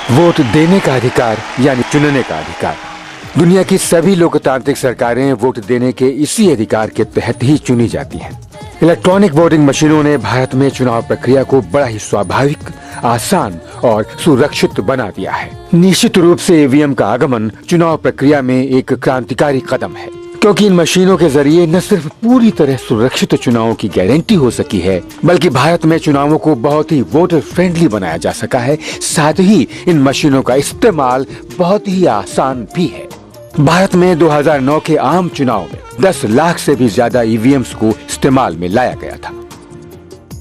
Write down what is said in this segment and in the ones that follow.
Vote देने का अधिकार यानी चुनने का अधिकार। दुनिया की सभी लोकतांत्रिक सरकारें वोट देने के इसी अधिकार के तहत ही चुनी जाती हैं। इलेक्ट्रॉनिक वोटिंग मशीनों ने भारत में चुनाव प्रक्रिया को बड़ा ही स्वाभाविक, आसान और सुरक्षित बना दिया है। निश्चित रूप से ईवीएम का आगमन चुनाव प्रक्रिया में एक क्रांतिकारी कदम है, क्योंकि इन मशीनों के जरिए न सिर्फ पूरी तरह सुरक्षित चुनावों की गारंटी हो सकी है, बल्कि भारत में चुनावों को बहुत ही वोटर फ्रेंडली बनाया जा सका है। साथ ही इन मशीनों का इस्तेमाल बहुत ही आसान भी है। भारत में 2009 के आम चुनाव में 10 लाख से भी ज्यादा ईवीएम्स को इस्तेमाल में लाया गया था।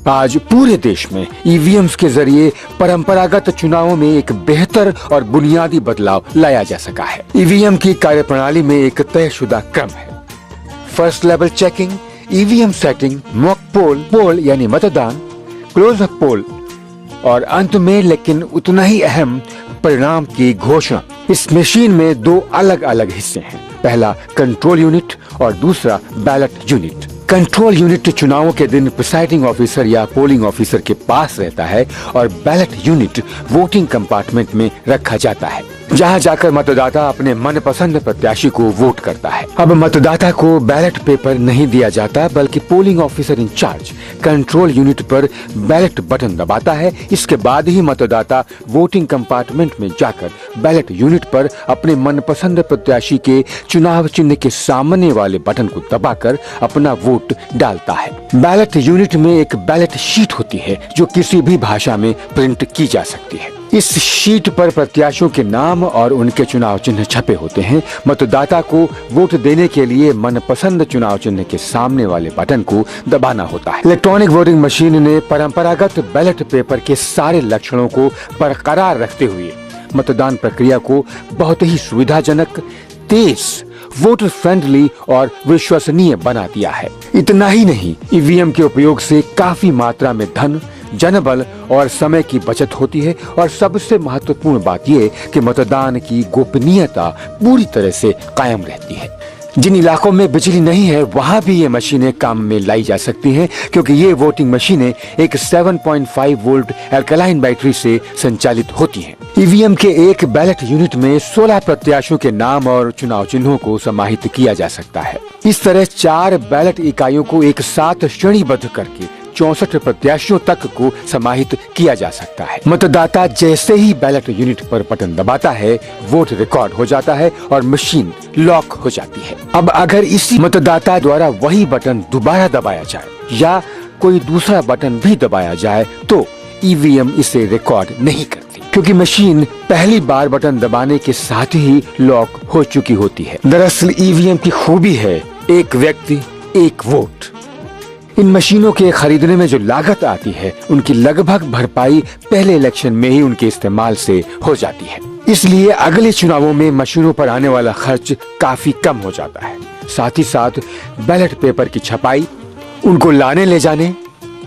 आज पूरे देश में ईवीएम्स के जरिए परंपरागत चुनावों में एक बेहतर और बुनियादी बदलाव लाया जा सका है। ईवीएम की कार्यप्रणाली में एक तयशुदा क्रम है। First level checking, EVM setting, mock poll यानी मतदान, क्लोज अप पोल और अंत में लेकिन उतना ही अहम परिणाम की घोषणा। इस मशीन में 2 अलग अलग हिस्से हैं। पहला कंट्रोल यूनिट और दूसरा बैलेट यूनिट। कंट्रोल यूनिट चुनावों के दिन प्रिसाइडिंग ऑफिसर या पोलिंग ऑफिसर के पास रहता है और बैलेट यूनिट वोटिंग कंपार्टमेंट में रखा जाता है, जहां जाकर मतदाता अपने मनपसंद प्रत्याशी को वोट करता है। अब मतदाता को बैलेट पेपर नहीं दिया जाता, बल्कि polling officer in charge control unit पर बैलेट बटन दबाता है। इसके बाद ही मतदाता वोटिंग कंपार्टमेंट में जाकर बैलेट यूनिट पर अपने मनपसंद प्रत्याशी के चुनाव चिन्ह के सामने वाले बटन को दबाकर अपना वोट डालता है। बैलेट यूनिट में एक बैलेट शीट होती है जो किसी भी भाषा में प्रिंट की जा सकती है। इस शीट पर प्रत्याशियों के नाम और उनके चुनाव चिन्ह छपे होते हैं। मतदाता को वोट देने के लिए मनपसंद चुनाव चिन्ह के सामने वाले बटन को दबाना होता है। इलेक्ट्रॉनिक वोटिंग मशीन ने परंपरागत बैलेट पेपर के सारे लक्षणों को बरकरार रखते हुए मतदान प्रक्रिया को बहुत ही सुविधाजनक, तेज, वोटर फ्रेंडली और विश्वसनीय बना दिया है। इतना ही नहीं, ईवीएम के उपयोग से काफी मात्रा में धन, जनबल और समय की बचत होती है और सबसे महत्वपूर्ण बात यह कि मतदान की गोपनीयता पूरी तरह से कायम रहती है। जिन इलाकों में बिजली नहीं है वहां भी ये मशीनें काम में लाई जा सकती हैं, क्योंकि ये वोटिंग मशीनें एक 7.5 वोल्ट अल्कलाइन बैटरी से संचालित होती हैं। ईवीएम के एक बैलेट यूनिट में 16 प्रत्याशियों के नाम और चुनाव चिन्हों को समाहित किया जा सकता है। इस तरह 4 बैलेट इकाइयों को एक साथ श्रेणीबद्ध करके 64 प्रत्याशियों तक को समाहित किया जा सकता है। मतदाता जैसे ही बैलेट यूनिट पर बटन दबाता है, वोट रिकॉर्ड हो जाता है और मशीन लॉक हो जाती है। अब अगर इसी मतदाता द्वारा वही बटन दोबारा दबाया जाए या कोई दूसरा बटन भी दबाया जाए तो ईवीएम इसे रिकॉर्ड नहीं करती, क्योंकि मशीन पहली बार बटन दबाने के साथ ही लॉक हो चुकी होती है। दरअसल ईवीएम की खूबी है एक व्यक्ति एक वोट। इन मशीनों के खरीदने में जो लागत आती है, उनकी लगभग भरपाई पहले इलेक्शन में ही उनके इस्तेमाल से हो जाती है। इसलिए अगले चुनावों में मशीनों पर आने वाला खर्च काफी कम हो जाता है। साथ ही साथ बैलेट पेपर की छपाई, उनको लाने ले जाने,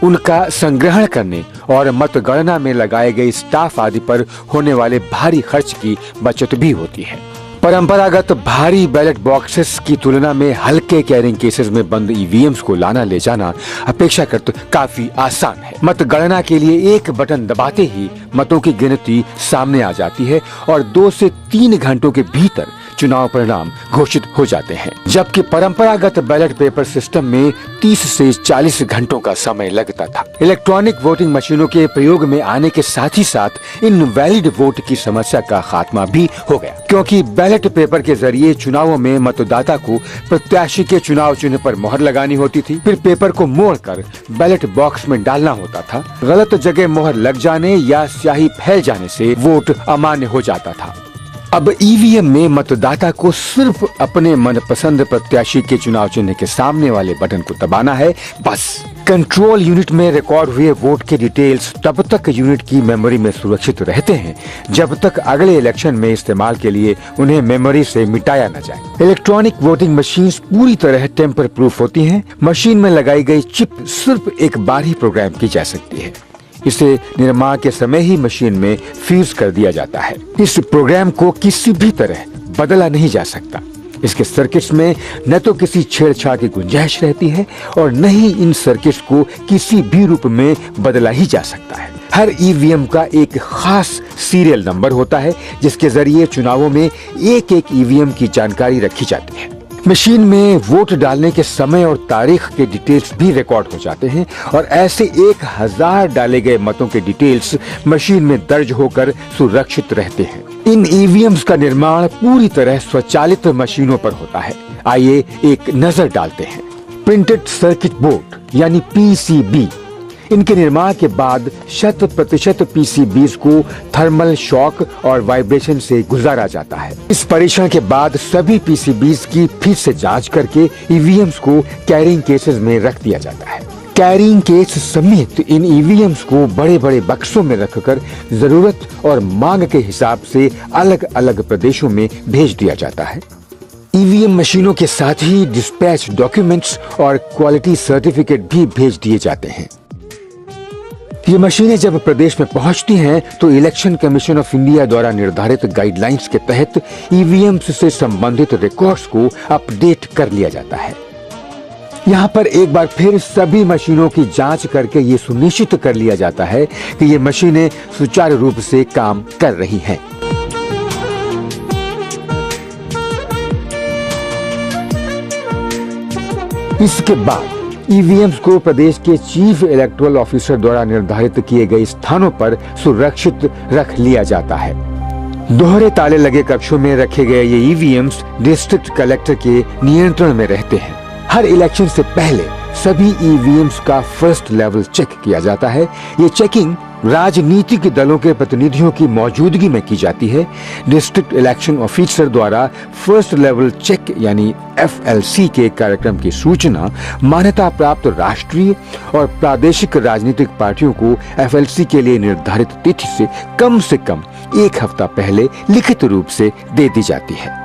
उनका संग्रहण करने और मतगणना में लगाए गए स्टाफ आदि पर होने वाले भारी खर्च की बचत भी होती है। परंपरागत भारी बैलेट बॉक्सेस की तुलना में हल्के कैरिंग केसेस में बंद ईवीएम्स को लाना ले जाना अपेक्षाकृत काफी आसान है। मतगणना के लिए एक बटन दबाते ही मतों की गिनती सामने आ जाती है और 2 से 3 घंटों के भीतर चुनाव परिणाम घोषित हो जाते हैं, जबकि परंपरागत बैलेट पेपर सिस्टम में 30 से 40 घंटों का समय लगता था। इलेक्ट्रॉनिक वोटिंग मशीनों के प्रयोग में आने के साथ ही साथ इनवैलिड वोट की समस्या का खात्मा भी हो गया, क्योंकि बैलेट पेपर के जरिए चुनावों में मतदाता को प्रत्याशी के चुनाव चिन्ह पर मोहर लगानी होती थी, फिर पेपर को मोड़कर बैलेट बॉक्स में डालना होता था। गलत जगह मोहर लग जाने या स्याही फैल जाने से वोट अमान्य हो जाता था। अब ईवीएम में मतदाता को सिर्फ अपने मनपसंद प्रत्याशी के चुनाव चिन्ह के सामने वाले बटन को दबाना है, बस। कंट्रोल यूनिट में रिकॉर्ड हुए वोट के डिटेल्स तब तक यूनिट की मेमोरी में सुरक्षित रहते हैं जब तक अगले इलेक्शन में इस्तेमाल के लिए उन्हें मेमोरी से मिटाया न जाए। इलेक्ट्रॉनिक वोटिंग मशीन्स पूरी तरह टेम्पर प्रूफ होती हैं। मशीन में लगाई गई चिप सिर्फ एक बार ही प्रोग्राम की जा सकती है। इसे निर्माण के समय ही मशीन में फ्यूज कर दिया जाता है। इस प्रोग्राम को किसी भी तरह बदला नहीं जा सकता। इसके सर्किट्स में न तो किसी छेड़छाड़ की गुंजाइश रहती है और न ही इन सर्किट्स को किसी भी रूप में बदला ही जा सकता है। हर ईवीएम का एक खास सीरियल नंबर होता है जिसके जरिए चुनावों में एक एक ईवीएम की जानकारी रखी जाती है। मशीन में वोट डालने के समय और तारीख के डिटेल्स भी रिकॉर्ड हो जाते हैं और ऐसे 1000 डाले गए मतों के डिटेल्स मशीन में दर्ज होकर सुरक्षित रहते हैं। इन ईवीएम्स का निर्माण पूरी तरह स्वचालित मशीनों पर होता है। आइए एक नजर डालते हैं। प्रिंटेड सर्किट बोर्ड यानी पीसीबी, इनके निर्माण के बाद 100% पीसीबीज को थर्मल शॉक और वाइब्रेशन से गुजारा जाता है। इस परीक्षण के बाद सभी पीसीबीज की फिर से जांच करके ईवीएम्स को कैरिंग केसेस में रख दिया जाता है। कैरिंग केस समेत इन ईवीएम्स को बड़े बड़े बक्सों में रखकर जरूरत और मांग के हिसाब से अलग अलग प्रदेशों में भेज दिया जाता है। ईवीएम मशीनों के साथ ही डिस्पैच डॉक्यूमेंट्स और क्वालिटी सर्टिफिकेट भी भेज दिए जाते हैं। ये मशीनें जब प्रदेश में पहुंचती हैं तो इलेक्शन कमीशन ऑफ इंडिया द्वारा निर्धारित गाइडलाइंस के तहत ईवीएम्स से संबंधित रिकॉर्ड्स को अपडेट कर लिया जाता है। यहाँ पर एक बार फिर सभी मशीनों की जांच करके ये सुनिश्चित कर लिया जाता है कि ये मशीनें सुचारू रूप से काम कर रही हैं। इसके बाद ईवीएम्स को प्रदेश के चीफ इलेक्टोरल ऑफिसर द्वारा निर्धारित किए गए स्थानों पर सुरक्षित रख लिया जाता है। दोहरे ताले लगे कक्षों में रखे गए ये ईवीएम्स डिस्ट्रिक्ट कलेक्टर के नियंत्रण में रहते हैं। हर इलेक्शन से पहले सभी ईवीएम्स का फर्स्ट लेवल चेक किया जाता है। ये चेकिंग राजनीतिक दलों के प्रतिनिधियों की मौजूदगी में की जाती है। डिस्ट्रिक्ट इलेक्शन ऑफिसर द्वारा फर्स्ट लेवल चेक यानी FLC के कार्यक्रम की सूचना मान्यता प्राप्त राष्ट्रीय और प्रादेशिक राजनीतिक पार्टियों को FLC के लिए निर्धारित तिथि से कम 1 हफ्ता पहले लिखित रूप से दे दी जाती है।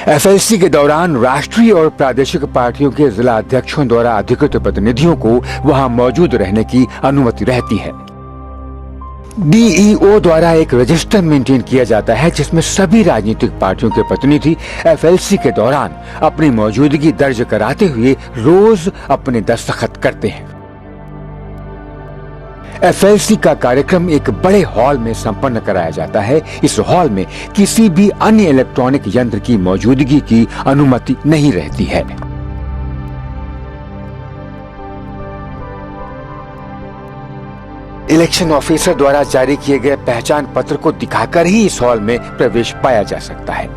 FLC के दौरान राष्ट्रीय और प्रादेशिक पार्टियों के जिला अध्यक्षों द्वारा अधिकृत प्रतिनिधियों को वहां मौजूद रहने की अनुमति रहती है। DEO द्वारा एक रजिस्टर मेंटेन किया जाता है जिसमें सभी राजनीतिक पार्टियों के प्रतिनिधि FLC के दौरान अपनी मौजूदगी दर्ज कराते हुए रोज अपने दस्तखत करते हैं। FLC का कार्यक्रम एक बड़े हॉल में संपन्न कराया जाता है। इस हॉल में किसी भी अन्य इलेक्ट्रॉनिक यंत्र की मौजूदगी की अनुमति नहीं रहती है। इलेक्शन ऑफिसर द्वारा जारी किए गए पहचान पत्र को दिखाकर ही इस हॉल में प्रवेश पाया जा सकता है।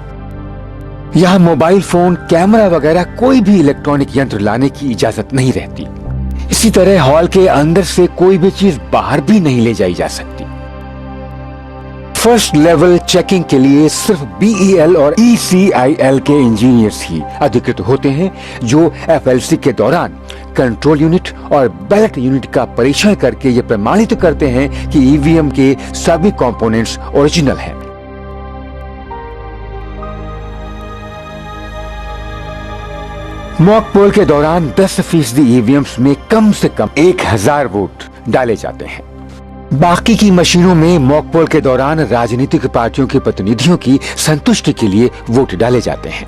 यहाँ मोबाइल फोन, कैमरा वगैरह कोई भी इलेक्ट्रॉनिक यंत्र लाने की इजाजत नहीं रहती। इसी तरह हॉल के अंदर से कोई भी चीज बाहर भी नहीं ले जाई जा सकती। फर्स्ट लेवल चेकिंग के लिए सिर्फ BEL और ECIL के इंजीनियर्स ही अधिकृत होते हैं जो FLC के दौरान कंट्रोल यूनिट और बैलेट यूनिट का परीक्षण करके ये प्रमाणित करते हैं कि ईवीएम के सभी कंपोनेंट्स ओरिजिनल हैं। मॉक पोल के दौरान 10% ईवीएम्स में कम से कम 1000 वोट डाले जाते हैं। बाकी की मशीनों में मॉक पोल के दौरान राजनीतिक पार्टियों के प्रतिनिधियों की संतुष्टि के लिए वोट डाले जाते हैं।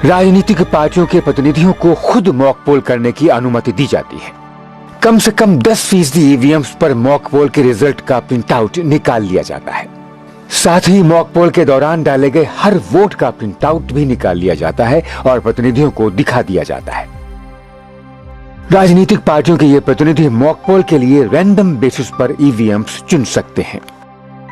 राजनीतिक पार्टियों के प्रतिनिधियों को खुद मॉक पोल करने की अनुमति दी जाती है। कम से कम 10% ईवीएम्स पर मॉक पोल के रिजल्ट का प्रिंट आउट निकाल लिया जाता है। साथ ही मॉक पोल के दौरान डाले गए हर वोट का प्रिंट आउट भी निकाल लिया जाता है और प्रतिनिधियों को दिखा दिया जाता है। राजनीतिक पार्टियों के ये प्रतिनिधि मॉक पोल के लिए रैंडम बेसिस पर ईवीएम्स चुन सकते हैं।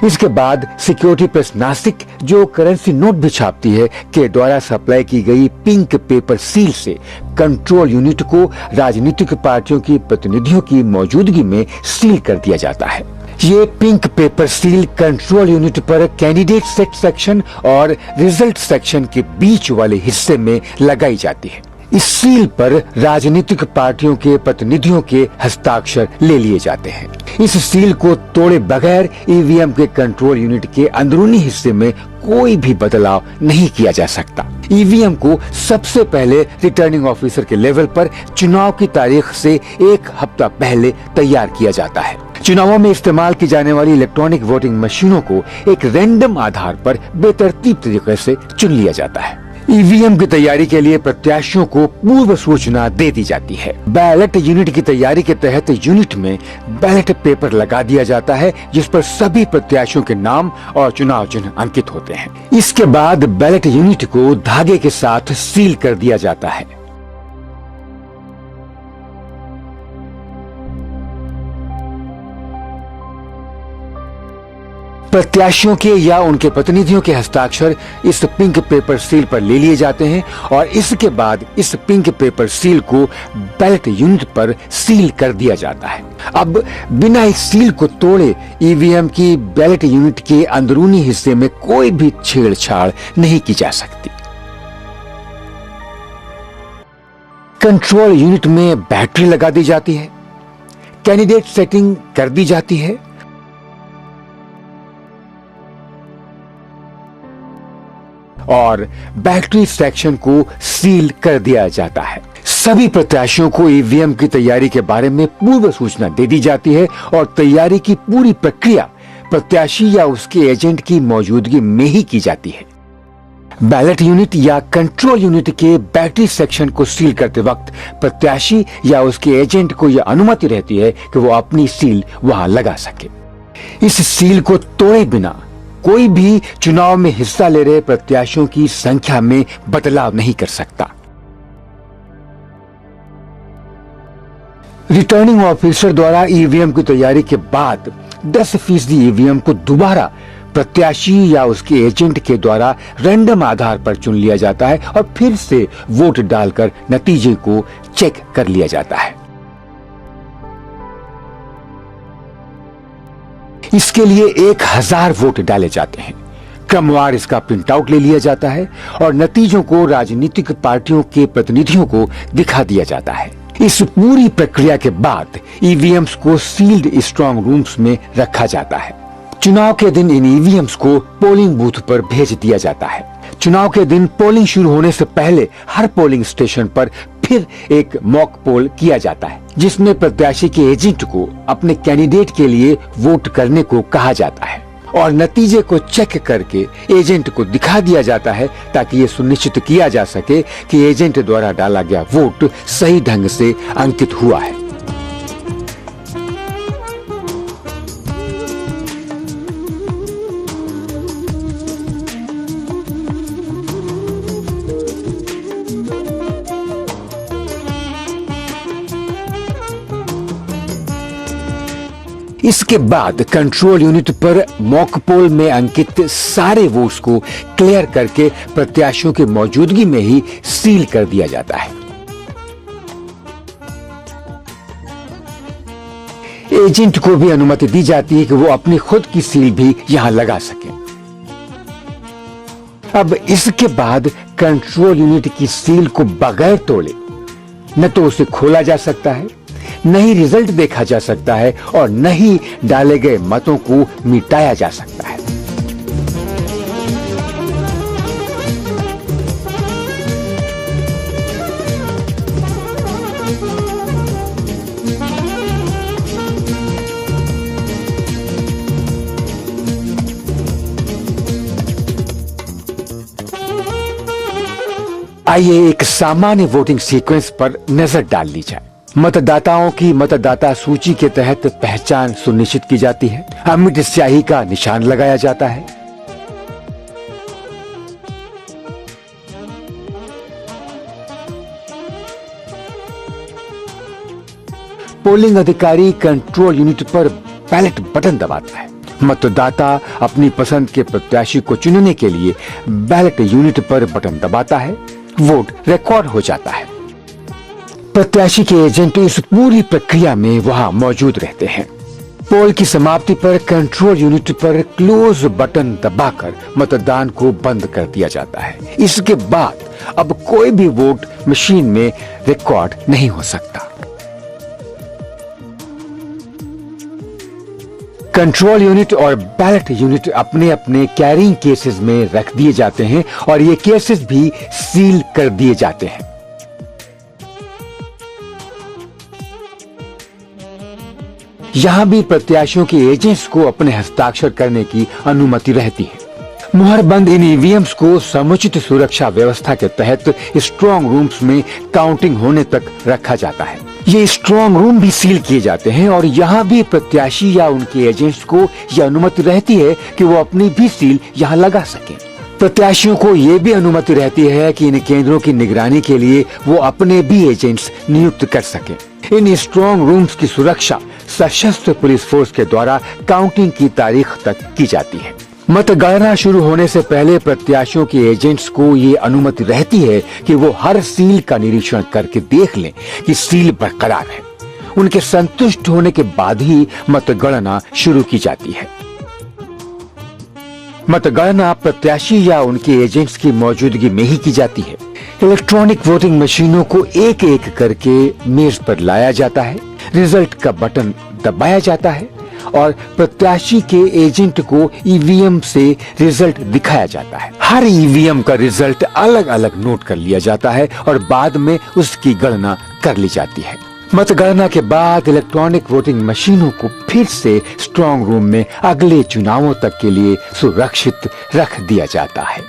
इसके बाद सिक्योरिटी प्रेस नासिक, जो करेंसी नोट भी छापती है, के द्वारा सप्लाई की गई पिंक पेपर सील से कंट्रोल यूनिट को राजनीतिक पार्टियों की प्रतिनिधियों की मौजूदगी में सील कर दिया जाता है। ये pink paper seal control unit पर कैंडिडेट सेट सेक्शन और रिजल्ट सेक्शन के बीच वाले हिस्से में लगाई जाती है। इस सील पर राजनीतिक पार्टियों के प्रतिनिधियों के हस्ताक्षर ले लिए जाते हैं। इस सील को तोड़े बगैर ईवीएम के कंट्रोल यूनिट के अंदरूनी हिस्से में कोई भी बदलाव नहीं किया जा सकता। ईवीएम को सबसे पहले रिटर्निंग ऑफिसर के लेवल पर चुनाव की तारीख से 1 हफ्ता पहले तैयार किया जाता है। चुनावों में इस्तेमाल की जाने वाली इलेक्ट्रॉनिक वोटिंग मशीनों को एक रैंडम आधार पर बेतरतीब तरीके से चुन लिया जाता है। ईवीएम की तैयारी के लिए प्रत्याशियों को पूर्व सूचना दे दी जाती है। बैलेट यूनिट की तैयारी के तहत यूनिट में बैलेट पेपर लगा दिया जाता है, जिस पर सभी प्रत्याशियों के नाम और चुनाव चिन्ह अंकित होते हैं। इसके बाद बैलेट यूनिट को धागे के साथ सील कर दिया जाता है। प्रत्याशियों के या उनके प्रतिनिधियों के हस्ताक्षर इस पिंक पेपर सील पर ले लिए जाते हैं और इसके बाद इस पिंक पेपर सील को बैलेट यूनिट पर सील कर दिया जाता है। अब बिना इस सील को तोड़े ईवीएम की बैलेट यूनिट के अंदरूनी हिस्से में कोई भी छेड़छाड़ नहीं की जा सकती। कंट्रोल यूनिट में बैटरी लगा दी जाती है, कैंडिडेट सेटिंग कर दी जाती है और बैटरी सेक्शन को सील कर दिया जाता है। सभी प्रत्याशियों को ईवीएम की तैयारी के बारे में पूर्व सूचना दे दी जाती है और तैयारी की पूरी प्रक्रिया प्रत्याशी या उसके एजेंट की मौजूदगी में ही की जाती है। बैलेट यूनिट या कंट्रोल यूनिट के बैटरी सेक्शन को सील करते वक्त प्रत्याशी या उसके एजेंट को यह अनुमति रहती है कि वो अपनी सील वहां लगा सके। इस सील को तोड़े बिना कोई भी चुनाव में हिस्सा ले रहे प्रत्याशियों की संख्या में बदलाव नहीं कर सकता। रिटर्निंग ऑफिसर द्वारा ईवीएम की तैयारी के बाद 10% ईवीएम को दोबारा प्रत्याशी या उसके एजेंट के द्वारा रैंडम आधार पर चुन लिया जाता है और फिर से वोट डालकर नतीजे को चेक कर लिया जाता है। इसके लिए 1000 वोट डाले जाते हैं। क्रमवार इसका प्रिंट आउट ले लिया जाता है और नतीजों को राजनीतिक पार्टियों के प्रतिनिधियों को दिखा दिया जाता है। इस पूरी प्रक्रिया के बाद ईवीएम्स को सील्ड स्ट्रांग रूम्स में रखा जाता है। चुनाव के दिन इन ईवीएम्स को पोलिंग बूथ पर भेज दिया जाता है। चुनाव के दिन पोलिंग शुरू होने से पहले हर पोलिंग स्टेशन पर फिर एक मॉक पोल किया जाता है, जिसमें प्रत्याशी के एजेंट को अपने कैंडिडेट के लिए वोट करने को कहा जाता है और नतीजे को चेक करके एजेंट को दिखा दिया जाता है ताकि ये सुनिश्चित किया जा सके कि एजेंट द्वारा डाला गया वोट सही ढंग से अंकित हुआ है। इसके बाद कंट्रोल यूनिट पर मॉक पोल में अंकित सारे वोट्स को क्लियर करके प्रत्याशियों की मौजूदगी में ही सील कर दिया जाता है। एजेंट को भी अनुमति दी जाती है कि वो अपनी खुद की सील भी यहां लगा सके। अब इसके बाद कंट्रोल यूनिट की सील को बगैर तोड़े न तो उसे खोला जा सकता है, न ही रिजल्ट देखा जा सकता है और न ही डाले गए मतों को मिटाया जा सकता है। आइए एक सामान्य वोटिंग सीक्वेंस पर नजर डाल ली जाए। मतदाताओं की मतदाता सूची के तहत पहचान सुनिश्चित की जाती है। अमिट स्याही का निशान लगाया जाता है। पोलिंग अधिकारी कंट्रोल यूनिट पर बैलेट बटन दबाता है। मतदाता अपनी पसंद के प्रत्याशी को चुनने के लिए बैलेट यूनिट पर बटन दबाता है। वोट रिकॉर्ड हो जाता है। प्रत्याशी के एजेंट इस पूरी प्रक्रिया में वहां मौजूद रहते हैं। पोल की समाप्ति पर कंट्रोल यूनिट पर क्लोज बटन दबाकर मतदान को बंद कर दिया जाता है। इसके बाद अब कोई भी वोट मशीन में रिकॉर्ड नहीं हो सकता। कंट्रोल यूनिट और बैलेट यूनिट अपने अपने कैरिंग केसेस में रख दिए जाते हैं और ये केसेस भी सील कर दिए जाते हैं। यहाँ भी प्रत्याशियों के एजेंट्स को अपने हस्ताक्षर करने की अनुमति रहती है। मुहरबंद इन ईवीएम्स को समुचित सुरक्षा व्यवस्था के तहत स्ट्रांग रूम्स में काउंटिंग होने तक रखा जाता है। ये स्ट्रांग रूम भी सील किए जाते हैं और यहाँ भी प्रत्याशी या उनके एजेंट्स को यह अनुमति रहती है कि वो अपनी भी सील यहाँ लगा सकें। प्रत्याशियों को ये भी अनुमति रहती है कि इन केंद्रों की निगरानी के लिए वो अपने भी एजेंट्स नियुक्त कर सकें। इन स्ट्रांग रूम्स की सुरक्षा सशस्त्र पुलिस फोर्स के द्वारा काउंटिंग की तारीख तक की जाती है। मतगणना शुरू होने से पहले प्रत्याशियों के एजेंट्स को ये अनुमति रहती है कि वो हर सील का निरीक्षण करके देख लें कि सील बरकरार है। उनके संतुष्ट होने के बाद ही मतगणना शुरू की जाती है। मतगणना प्रत्याशी या उनके एजेंट्स की मौजूदगी में ही की जाती है। इलेक्ट्रॉनिक वोटिंग मशीनों को एक एक करके मेज पर लाया जाता है, रिजल्ट का बटन दबाया जाता है और प्रत्याशी के एजेंट को ईवीएम से रिजल्ट दिखाया जाता है। हर ईवीएम का रिजल्ट अलग अलग नोट कर लिया जाता है और बाद में उसकी गणना कर ली जाती है। मतगणना के बाद इलेक्ट्रॉनिक वोटिंग मशीनों को फिर से स्ट्रांग रूम में अगले चुनावों तक के लिए सुरक्षित रख दिया जाता है।